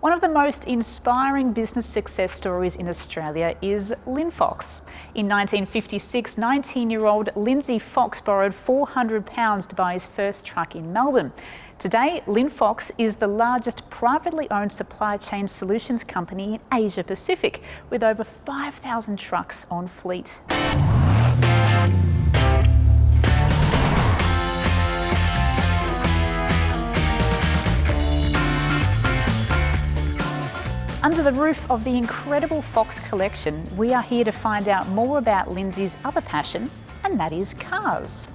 One of the most inspiring business success stories in Australia is Linfox. In 1956, 19-year-old Lindsay Fox borrowed £400 to buy his first truck in Melbourne. Today, Linfox is the largest privately owned supply chain solutions company in Asia Pacific, with over 5,000 trucks on fleet. Under the roof of the incredible Fox collection, we are here to find out more about Lindsay's other passion, and that is cars.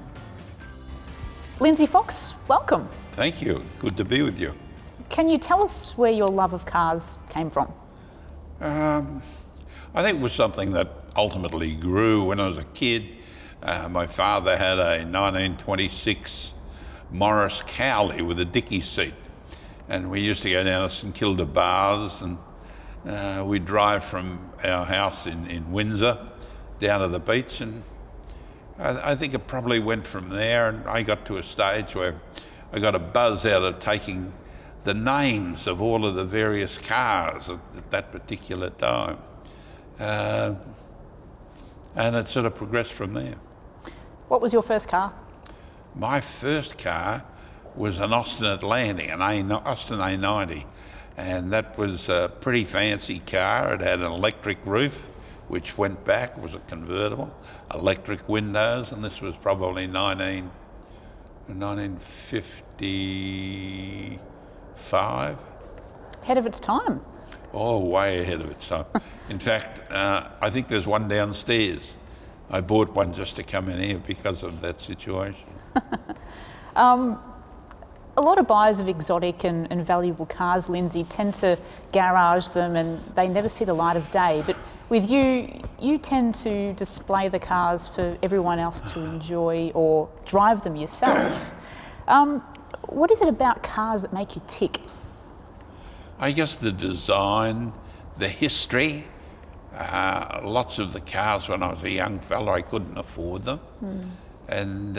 Lindsay Fox, welcome. Thank you. Good to be with you. Can you tell us where your love of cars came from? I think it was something that ultimately grew when I was a kid. My father had a 1926 Morris Cowley with a dicky seat, and we used to go down to St Kilda Baths, and we'd drive from our house in Windsor down to the beach, and I think it probably went from there, and I got to a stage where I got a buzz out of taking the names of all of the various cars at that particular time. And it sort of progressed from there. What was your first car? My first car was an Austin Atlantic, an Austin A90, and that was a pretty fancy car. It had an electric roof, which went back, was a convertible, electric windows, and this was probably 1955. Ahead of its time. Oh, way ahead of its time. In fact, I think there's one downstairs. I bought one just to come in here because of that situation. A lot of buyers of exotic and valuable cars, Lindsay, tend to garage them and they never see the light of day. But with you, you tend to display the cars for everyone else to enjoy or drive them yourself. What is it about cars that make you tick? I guess the design, the history. Lots of the cars when I was a young fella, I couldn't afford them. And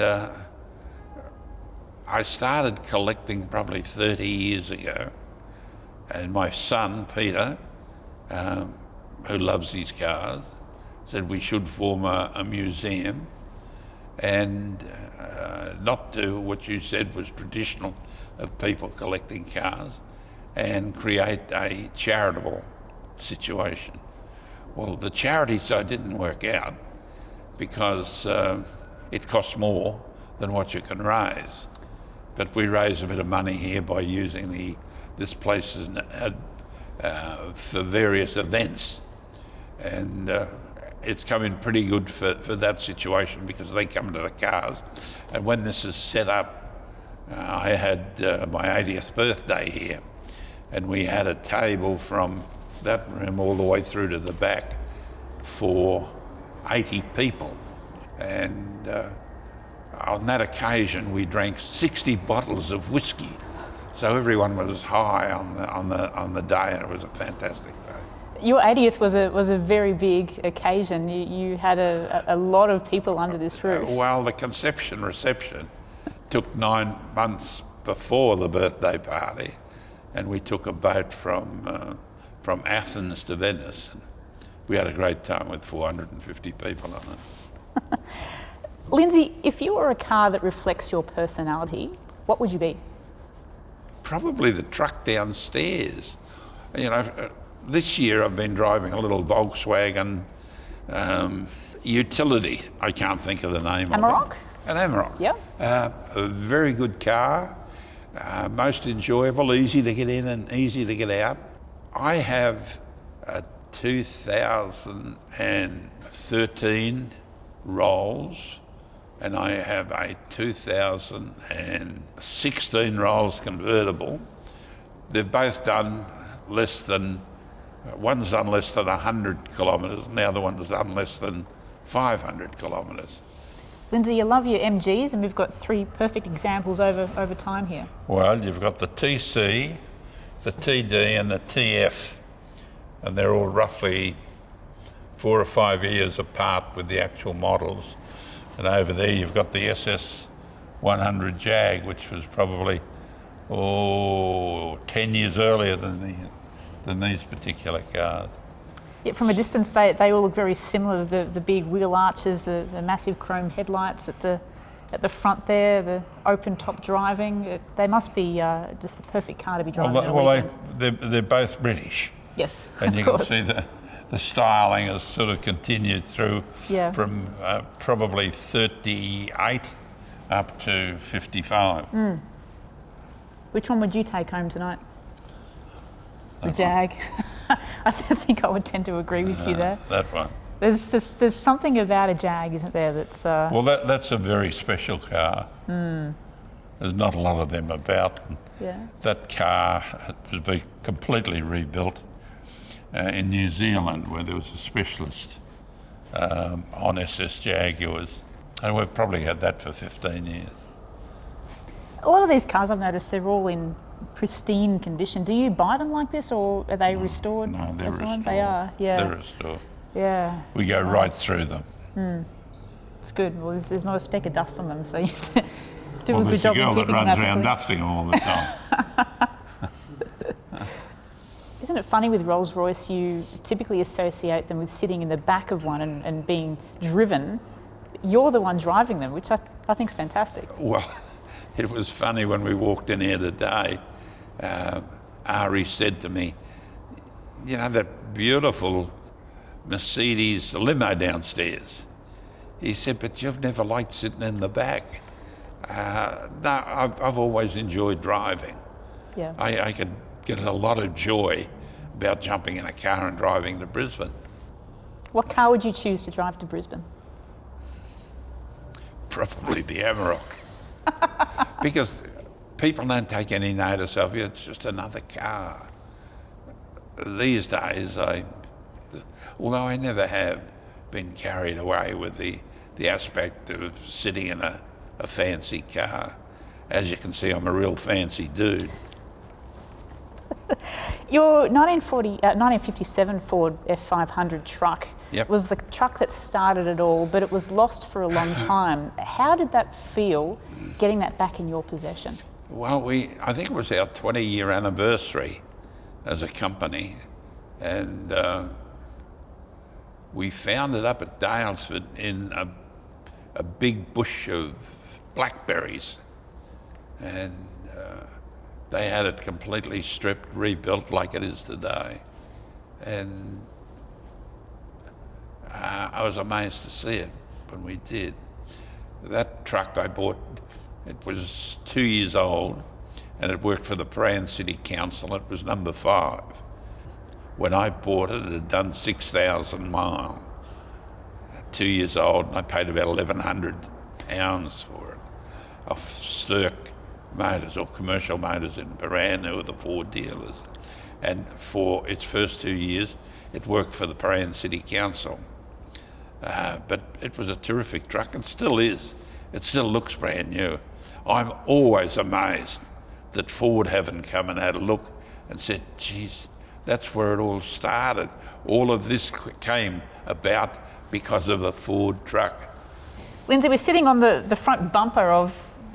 I started collecting probably 30 years ago, and my son, Peter, who loves his cars, said we should form a museum and not do what you said was traditional of people collecting cars, and create a charitable situation. Well, the charity side didn't work out because it costs more than what you can raise. But we raised a bit of money here by using this place for various events, and it's come in pretty good for that situation because they come to the cars. And when this is set up, I had my 80th birthday here, and we had a table from that room all the way through to the back for 80 people, and on that occasion we drank 60 bottles of whiskey, so everyone was high on the day, and it was a fantastic day. Your 80th was a very big occasion. You had a lot of people under this roof. Well, the conception reception took 9 months before the birthday party, and we took a boat from Athens to Venice. And we had a great time with 450 people on it. Lindsay, if you were a car that reflects your personality, what would you be? Probably the truck downstairs. You know, this year I've been driving a little Volkswagen utility. I can't think of the name Amarok? of it. An Amarok. Yeah. A very good car, most enjoyable, easy to get in and easy to get out. I have a 2013 Rolls, and I have a 2016 Rolls convertible. They've both done less than, one's done less than 100 kilometres and the other one's done less than 500 kilometres. Lindsay, you love your MGs, and we've got 3 perfect examples over time here. Well, you've got the TC, the TD and the TF, and they're all roughly 4 or 5 years apart with the actual models. And over there you've got the SS 100 Jag, which was probably 10 years earlier than than these particular cars. Yet from a distance, they all look very similar. The big wheel arches, the massive chrome headlights at the front there, the open top driving. They must be just the perfect car to be driving. They're both British. Yes, and you can see the styling has sort of continued through from probably 38 up to 55. Which one would you take home tonight? The Jag. I think I would tend to agree with you there. That one. There's something about a Jag, isn't there? That's well, that's a very special car. There's not a lot of them about. Yeah. That car was completely rebuilt in New Zealand, where there was a specialist on SS Jaguars, and we've probably had that for 15 years. A lot of these cars, I've noticed, they're all in pristine condition. Do you buy them like this, or are they restored? No, they're restored. They are, yeah. They're restored. Yeah. We go right through them. It's good. Well, there's not a speck of dust on them, so you do a good there's job a girl of that keeping them runs nice and around clean. dusting them all the time. Isn't it funny with Rolls-Royce, you typically associate them with sitting in the back of one and being driven. You're the one driving them, which I think is fantastic. Well, it was funny when we walked in here today. Ari said to me, you know, that beautiful Mercedes limo downstairs. He said, but you've never liked sitting in the back. No, I've always enjoyed driving. Yeah. I could get a lot of joy about jumping in a car and driving to Brisbane. What car would you choose to drive to Brisbane? Probably the Amarok. Because people don't take any notice of you, it's just another car. These days, although I never have been carried away with the aspect of sitting in a fancy car. As you can see, I'm a real fancy dude. Your 1957 Ford F500 truck was the truck that started it all, but it was lost for a long time. How did that feel, getting that back in your possession? Well, I think it was our 20-year anniversary as a company, and we found it up at Dalesford in a big bush of blackberries, and they had it completely stripped, rebuilt like it is today. And I was amazed to see it when we did. That truck I bought, it was 2 years old, and it worked for the Prahran City Council. It was number 5. When I bought it, it had done 6,000 miles. 2 years old, and I paid about £1,100 for it off Slr Motors, or Commercial Motors in Prahran, who were the Ford dealers. And for its first 2 years, it worked for the Prahran City Council. But it was a terrific truck, and still is. It still looks brand new. I'm always amazed that Ford haven't come and had a look and said, geez, that's where it all started. All of this came about because of a Ford truck. Lindsay, we're sitting on the front bumper of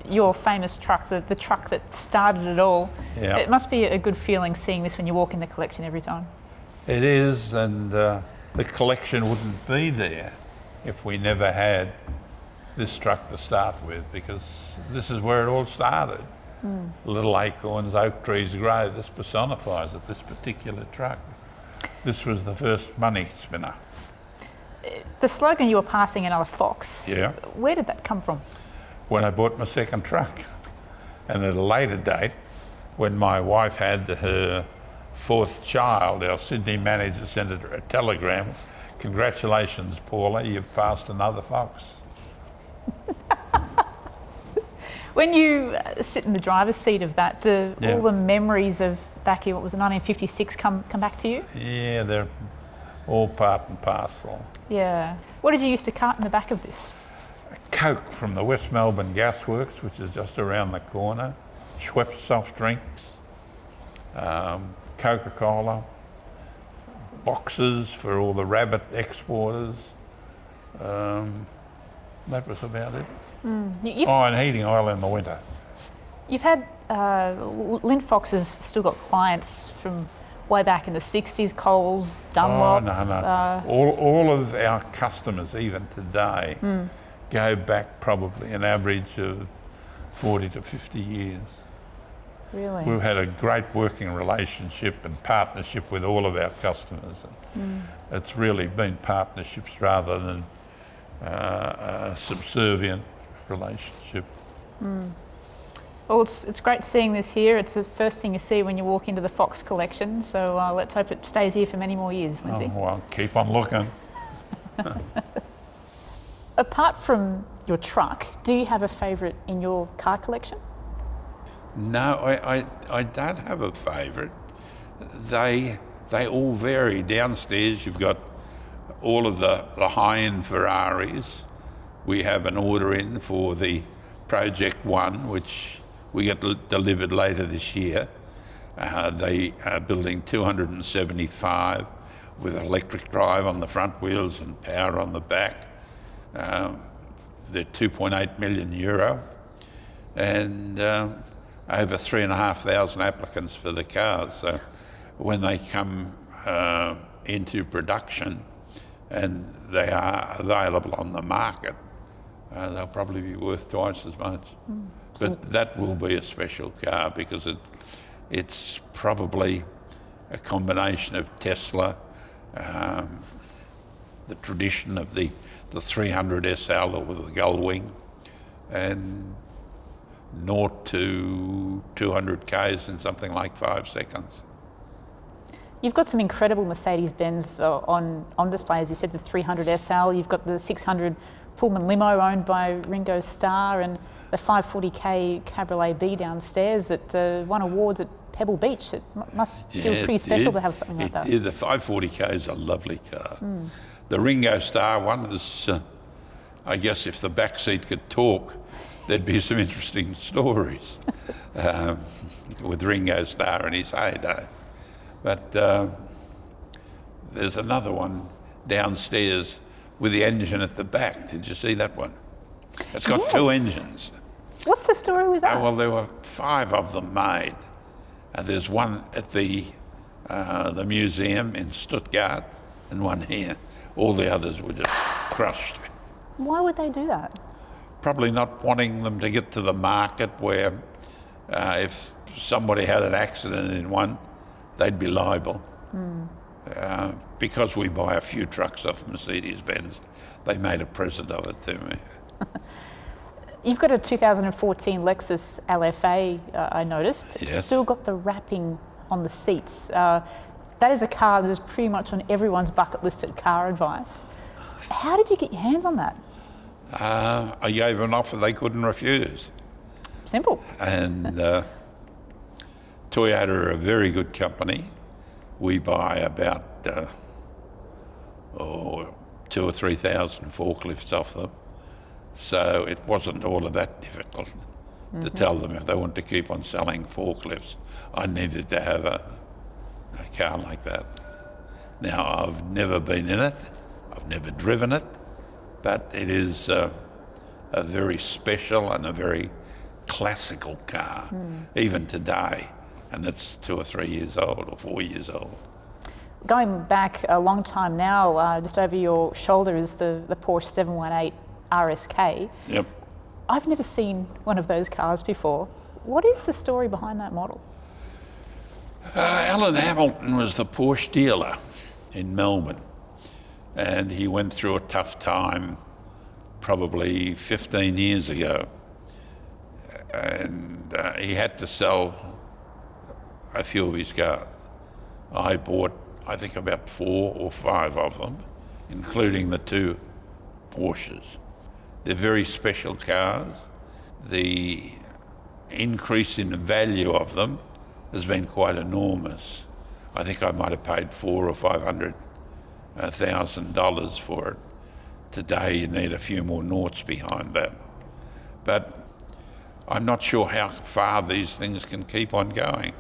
your famous truck, the truck that started it all. Yeah. It must be a good feeling seeing this when you walk in the collection every time. It is, and the collection wouldn't be there if we never had this truck to start with, because this is where it all started. Little acorns, oak trees grow. This personifies it, this particular truck. This was the first money spinner. The slogan, you were passing another fox. Yeah. Where did that come from? When I bought my second truck. And at a later date, when my wife had her 4th child, our Sydney manager sent her a telegram, congratulations, Paula, you've passed another fox. When you sit in the driver's seat of that, do all the memories of back in, what was it, 1956 come back to you? Yeah, they're all part and parcel. Yeah. What did you used to cart in the back of this? Coke from the West Melbourne Gasworks, which is just around the corner, Schweppes soft drinks, Coca-Cola, boxes for all the rabbit exporters. That was about it. And heating oil in the winter. You've had, Linfox has still got clients from way back in the 60s, Coles, Oh, Dunlop. no. All of our customers, even today, go back probably an average of 40 to 50 years. Really? We've had a great working relationship and partnership with all of our customers. It's really been partnerships rather than a subservient relationship. Well, it's great seeing this here. It's the first thing you see when you walk into the Fox collection. So let's hope it stays here for many more years, Lindsay. Oh, well, keep on looking. Apart from your truck, do you have a favourite in your car collection? No, I don't have a favourite. They all vary. Downstairs you've got all of the high-end Ferraris. We have an order in for the Project One, which we get delivered later this year. They are building 275 with electric drive on the front wheels and power on the back. They're 2.8 million euro, and over 3,500 applicants for the cars. So when they come into production and they are available on the market, they'll probably be worth twice as much. But that will be a special car because it's probably a combination of Tesla, the tradition of the 300 SL with the gull wing, and 0 to 200 Ks in something like 5 seconds. You've got some incredible Mercedes-Benz on display, as you said, the 300 SL. You've got the 600 Pullman limo owned by Ringo Starr, and the 540k Cabriolet B downstairs that won awards at Pebble Beach. It must feel pretty special to have something like that. The 540k is a lovely car. The Ringo Starr one is, I guess if the back seat could talk, there'd be some interesting stories with Ringo Starr in his heyday. But there's another one downstairs with the engine at the back. Did you see that one? It's got two engines. What's the story with that? Well, there were 5 of them made. There's one at the museum in Stuttgart and one here. All the others were just crushed. Why would they do that? Probably not wanting them to get to the market where if somebody had an accident in one, they'd be liable. Because we buy a few trucks off Mercedes-Benz, they made a present of it to me. You've got a 2014 Lexus Lfa, I noticed. It's Yes. still got the wrapping on the seats. That is a car that is pretty much on everyone's bucket list at CarAdvice. How did you get your hands on that? I gave an offer they couldn't refuse. Simple. And Toyota are a very good company. We buy about 2,000 or 3,000 forklifts off them. So it wasn't all of that difficult to tell them if they want to keep on selling forklifts, I needed to have a car like that. Now, I've never been in it, I've never driven it, but it is a very special and a very classical car, even today, and it's 2 or 3 years old or 4 years old. Going back a long time now, just over your shoulder is the Porsche 718 RSK. Yep. I've never seen one of those cars before. What is the story behind that model? Alan Hamilton was the Porsche dealer in Melbourne, and he went through a tough time probably 15 years ago, and he had to sell a few of his cars. I bought, I think, about 4 or 5 of them, including the 2 Porsches. They're very special cars. The increase in the value of them has been quite enormous. I think I might have paid $400,000 or $500,000 for it. Today you need a few more noughts behind that. But I'm not sure how far these things can keep on going.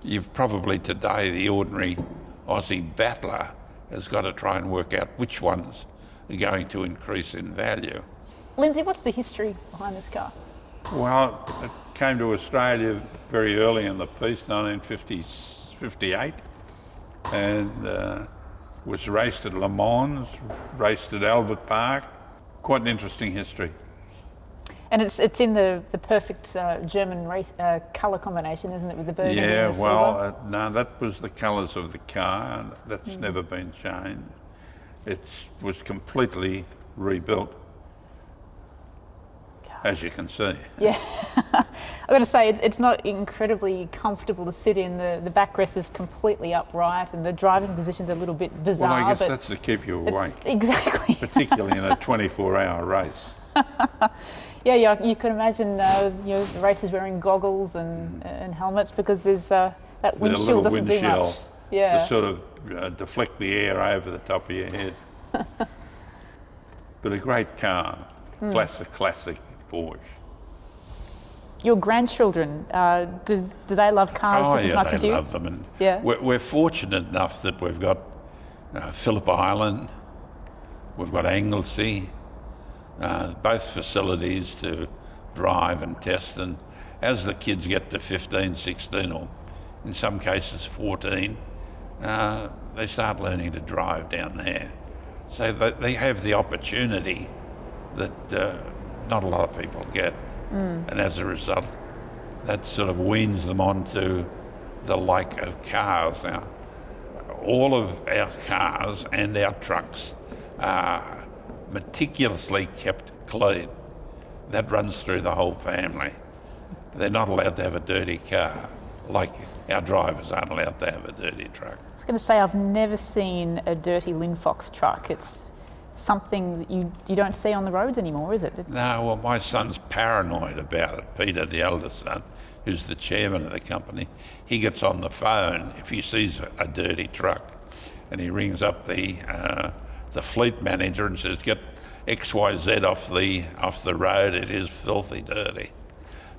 You've probably today, the ordinary Aussie battler has got to try and work out which ones are going to increase in value. Lindsay, what's the history behind this car? Well, it came to Australia very early in the piece, 1958, and was raced at Le Mans, raced at Albert Park. Quite an interesting history. And it's in the perfect German race colour combination, isn't it, with the burgundy and the silver? Well, no, that was the colours of the car, and that's never been changed. It was completely rebuilt, as you can see. Yeah, I've got to say it's not incredibly comfortable to sit in. The backrest is completely upright, and the driving position's a little bit bizarre. Well, I guess but that's to keep you awake. Exactly. Particularly in a 24-hour race. Yeah, you can imagine the racers wearing goggles and helmets because there's that windshield doesn't do much. Yeah. To sort of deflect the air over the top of your head. But a great car, classic Porsche. Your grandchildren, do they love cars just as much as you? Oh, yeah, they love them. And we're fortunate enough that we've got Phillip Island, we've got Anglesey, both facilities to drive and test. And as the kids get to 15, 16, or in some cases 14, they start learning to drive down there. So they have the opportunity that not a lot of people get. And as a result, that sort of weans them onto the like of cars. Now, all of our cars and our trucks are meticulously kept clean. That runs through the whole family. They're not allowed to have a dirty car, like our drivers aren't allowed to have a dirty truck. I was going to say, I've never seen a dirty Linfox truck. It's something that you don't see on the roads anymore, is it? No, well, my son's paranoid about it. Peter, the eldest son, who's the chairman of the company, he gets on the phone if he sees a dirty truck, and he rings up the fleet manager and says, "Get XYZ off the road. It is filthy dirty."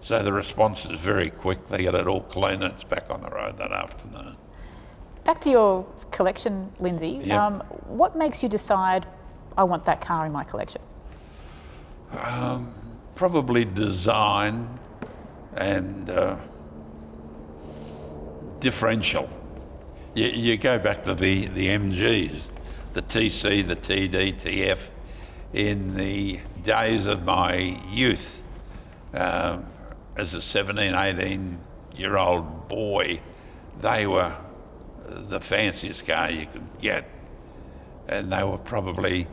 So the response is very quick. They get it all clean and it's back on the road that afternoon. Back to your collection, Lindsay. Yep. What makes you decide, I want that car in my collection? Probably design and differential. You go back to the MGs, the TC, the TD, TF. In the days of my youth, as a 17, 18-year-old boy, they were the fanciest car you could get. And they were probably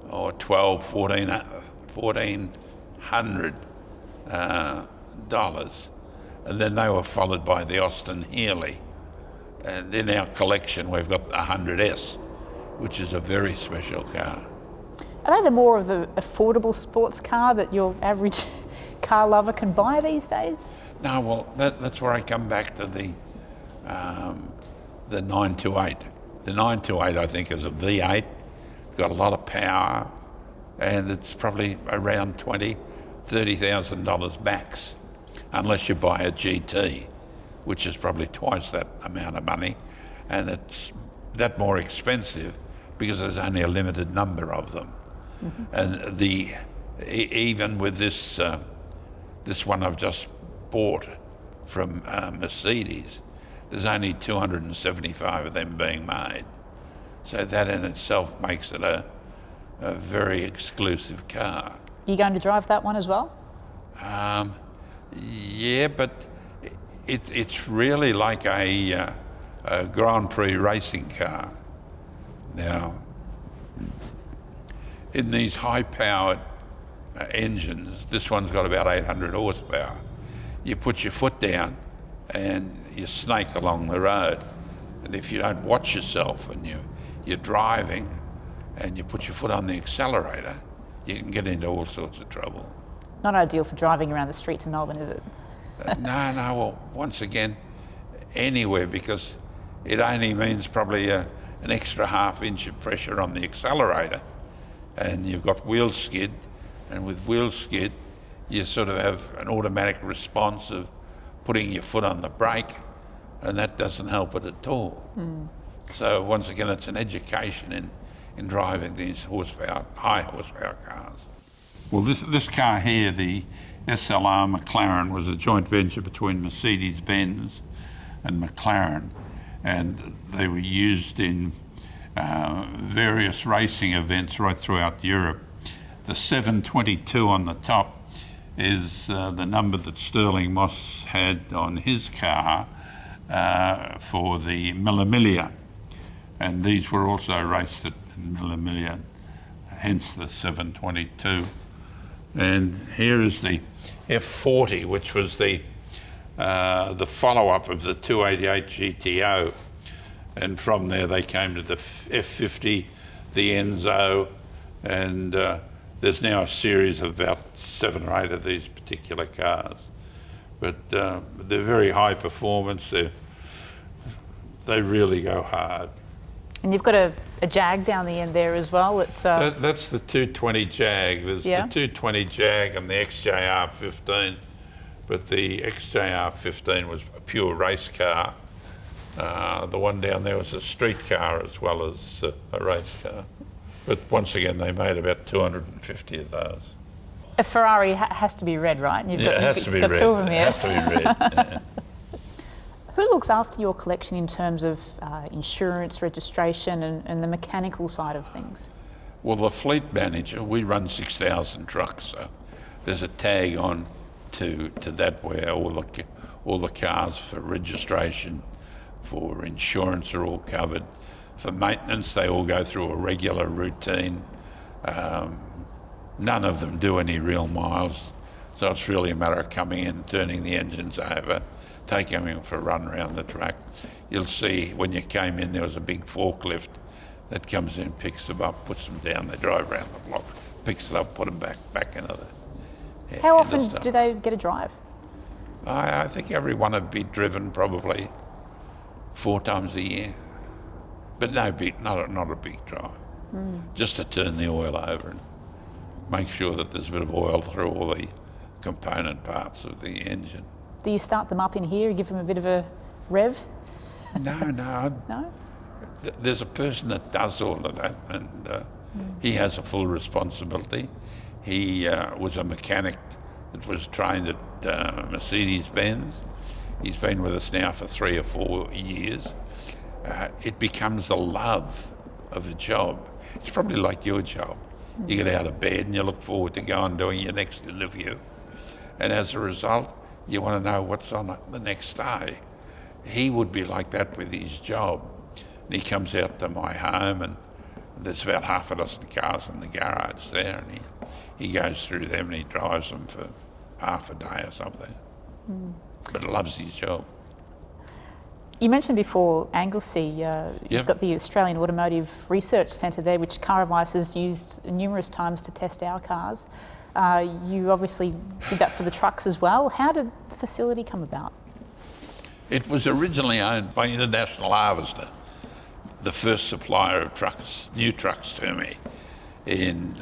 $1,400. And then they were followed by the Austin Healey. And in our collection, we've got the 100S, which is a very special car. Are they the more of the affordable sports car that your average car lover can buy these days? No, well, that's where I come back to the 928. The 928, I think, is a V8. It's got a lot of power, and it's probably around $30,000 max, unless you buy a GT, which is probably twice that amount of money, and it's that more expensive because there's only a limited number of them. Mm-hmm. And even with this one I've just bought from Mercedes, there's only 275 of them being made. So that in itself makes it a very exclusive car. You going to drive that one as well? Yeah, but it's really like a Grand Prix racing car. Now, in these high-powered engines, this one's got about 800 horsepower. You put your foot down and you snake along the road. And if you don't watch yourself and you're driving and you put your foot on the accelerator, you can get into all sorts of trouble. Not ideal for driving around the streets of Melbourne, is it? No, well, once again, anywhere, because it only means probably an extra half inch of pressure on the accelerator. And you've got wheel skid, and with wheel skid, you sort of have an automatic response of putting your foot on the brake, and that doesn't help it at all. Mm. So once again, it's an education in driving these high horsepower cars. Well, this car here, the Slr Mclaren, was a joint venture between Mercedes-Benz and McLaren, and they were used in various racing events right throughout Europe. The 722 on the top is the number that Sterling Moss had on his car for the Millimilia, and these were also raced at Millimilia, hence the 722. And here is the F40, which was the follow-up of the 288 GTO, and from there they came to the F50, the Enzo, and there's now a series of about 7 or 8 of these particular cars. But they're very high performance. They really go hard. And you've got a Jag down the end there as well. It's That's the 220 Jag. There's the 220 Jag and the XJR15, but the XJR15 was a pure race car. The one down there was a street car as well as a race car. But once again, they made about 250 of those. A Ferrari has to be red, right? And It has to be red. Two of them here. It has to be red. Yeah. Who looks after your collection in terms of insurance, registration and the mechanical side of things? Well, the fleet manager, we run 6,000 trucks, so there's a tag on to that where all the cars for registration, for insurance are all covered. For maintenance, they all go through a regular routine. None of them do any real miles, so it's really a matter of coming in, turning the engines over, taking them for a run around the track. You'll see when you came in there was a big forklift that comes in, picks them up, puts them down, they drive around the block, picks it up, put them back into the... How often do they get a drive? I think every one would be driven probably 4 times a year. But not a big drive, just to turn the oil over and make sure that there's a bit of oil through all the component parts of the engine. Do you start them up in here, give them a bit of a rev? No. No? There's a person that does all of that, and he has a full responsibility. He was a mechanic that was trained at Mercedes-Benz. He's been with us now for 3 or 4 years. It becomes a love of a job. It's probably like your job. You get out of bed and you look forward to going and doing your next interview. And as a result, you want to know what's on the next day. He would be like that with his job. And he comes out to my home, and there's about half a dozen cars in the garage there, and he goes through them and he drives them for half a day or something. But loves his job. You mentioned before Anglesey, you've got the Australian Automotive Research Centre there, which CarAdvice has used numerous times to test our cars. You obviously did that for the trucks as well. How did the facility come about? It was originally owned by International Harvester, the first supplier of trucks, new trucks to me.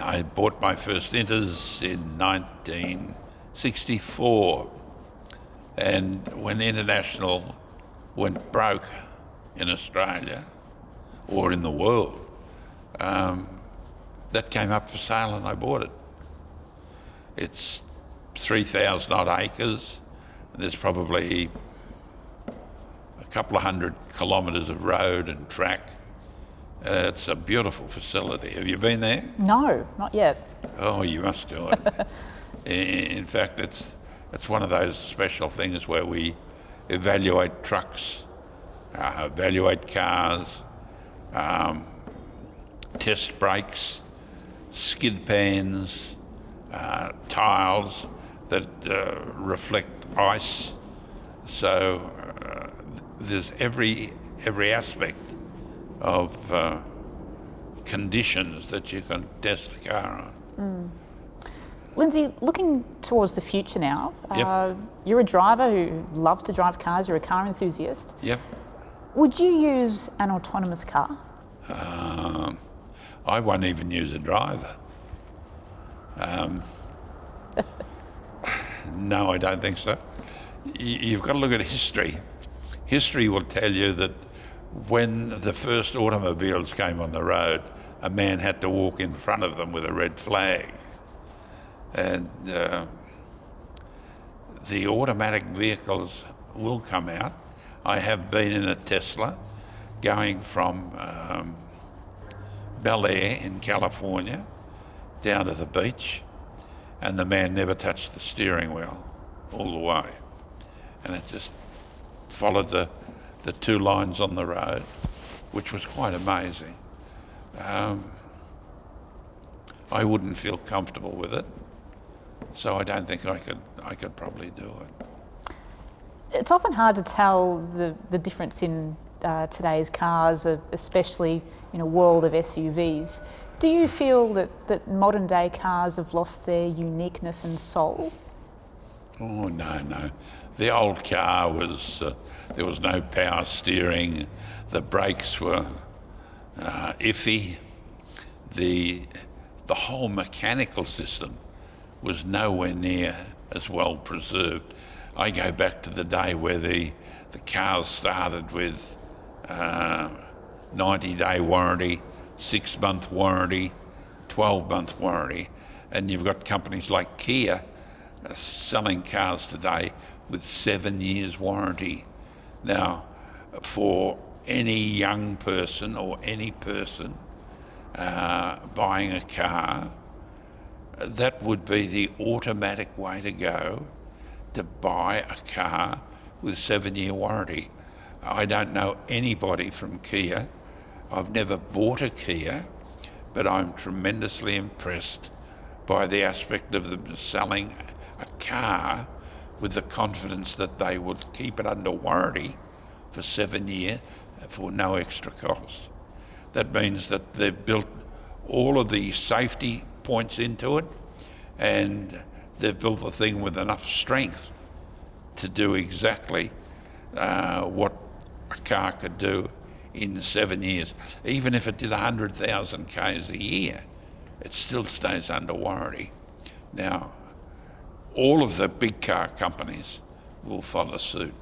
I bought my first Inters in 1964, and when International went broke in Australia or in the world, that came up for sale and I bought it. It's 3,000 odd acres. There's probably a couple of 100 kilometres of road and track. It's a beautiful facility. Have you been there? No, not yet. Oh, you must do it. In fact, it's one of those special things where we evaluate trucks, evaluate cars, test brakes, skid pans, tiles that reflect ice. So there's every aspect of conditions that you can test a car on. Lindsay, looking towards the future now, Yep. You're a driver who loves to drive cars, you're a car enthusiast. Yep. Would you use an autonomous car? I won't even use a driver. No, I don't think so. You've got to look at history. History will tell you that when the first automobiles came on the road, a man had to walk in front of them with a red flag. And the automatic vehicles will come out. I have been in a Tesla. going from Bel Air in California down to the beach, and the man never touched the steering wheel all the way. And it just followed the two lines on the road, which was quite amazing. I wouldn't feel comfortable with it, so I don't think I could probably do it. It's often hard to tell the difference in today's cars, especially in a world of SUVs. Do you feel that modern day cars have lost their uniqueness and soul? Oh, no. The old car was, there was no power steering, the brakes were iffy, the whole mechanical system was nowhere near as well preserved. I go back to the day where the cars started with 90-day warranty, 6-month warranty, 12-month warranty, and you've got companies like Kia selling cars today with 7 years warranty. Now, for any young person or any person buying a car, that would be the automatic way to go, to buy a car with 7-year warranty. I don't know anybody from Kia. I've never bought a Kia, but I'm tremendously impressed by the aspect of them selling a car with the confidence that they would keep it under warranty for 7 years for no extra cost. That means that they've built all of the safety points into it, and they've built the thing with enough strength to do exactly what a car could do in 7 years. Even if it did 100,000 Ks a year, it still stays under warranty. Now, all of the big car companies will follow suit.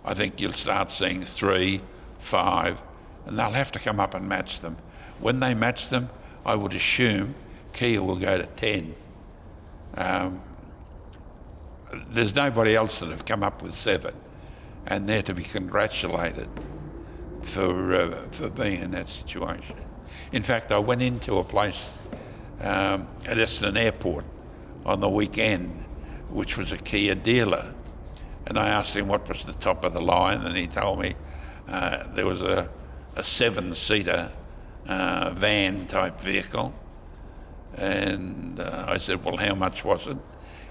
I think you'll start seeing 3, 5, and they'll have to come up and match them. When they match them, I would assume Kia will go to 10. There's nobody else that have come up with 7, and they're to be congratulated for being in that situation. In fact, I went into a place at Essendon Airport on the weekend, which was a Kia dealer, and I asked him what was the top of the line, and he told me there was a 7-seater van type vehicle, and I said, well, how much was it?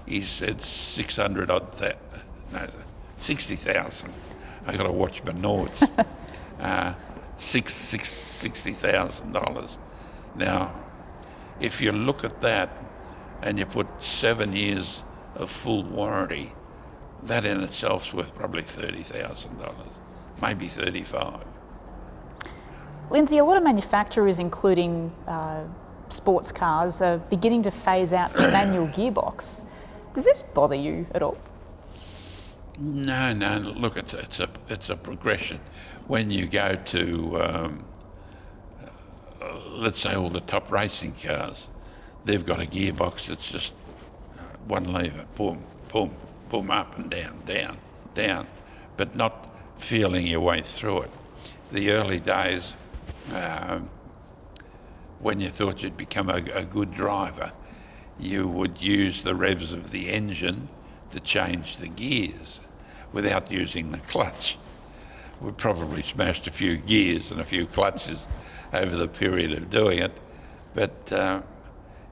He said 60,000. I got to watch my notes. $60,000. Now, if you look at that and you put 7 years of full warranty, that in itself is worth probably $30,000, maybe 35. Lindsay, a lot of manufacturers, including sports cars, are beginning to phase out the manual gearbox. Does this bother you at all? No. Look, it's a progression. When you go to, let's say, all the top racing cars, they've got a gearbox that's just one lever, boom, boom, boom, up and down, down, down, but not feeling your way through it. The early days, when you thought you'd become a good driver, you would use the revs of the engine to change the gears without using the clutch. We probably smashed a few gears and a few clutches over the period of doing it, but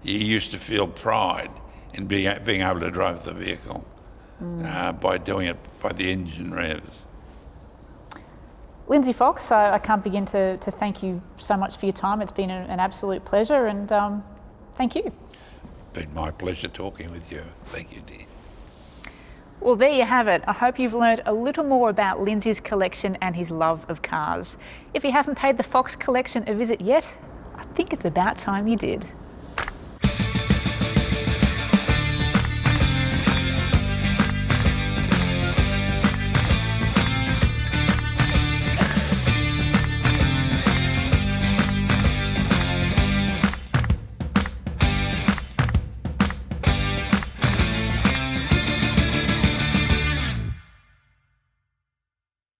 you used to feel pride in being able to drive the vehicle by doing it by the engine revs. Lindsay Fox, I can't begin to thank you so much for your time. It's been an absolute pleasure, and thank you. Been my pleasure talking with you. Thank you, dear. Well, there you have it. I hope you've learned a little more about Lindsay's collection and his love of cars. If you haven't paid the Fox collection a visit yet, I think it's about time you did.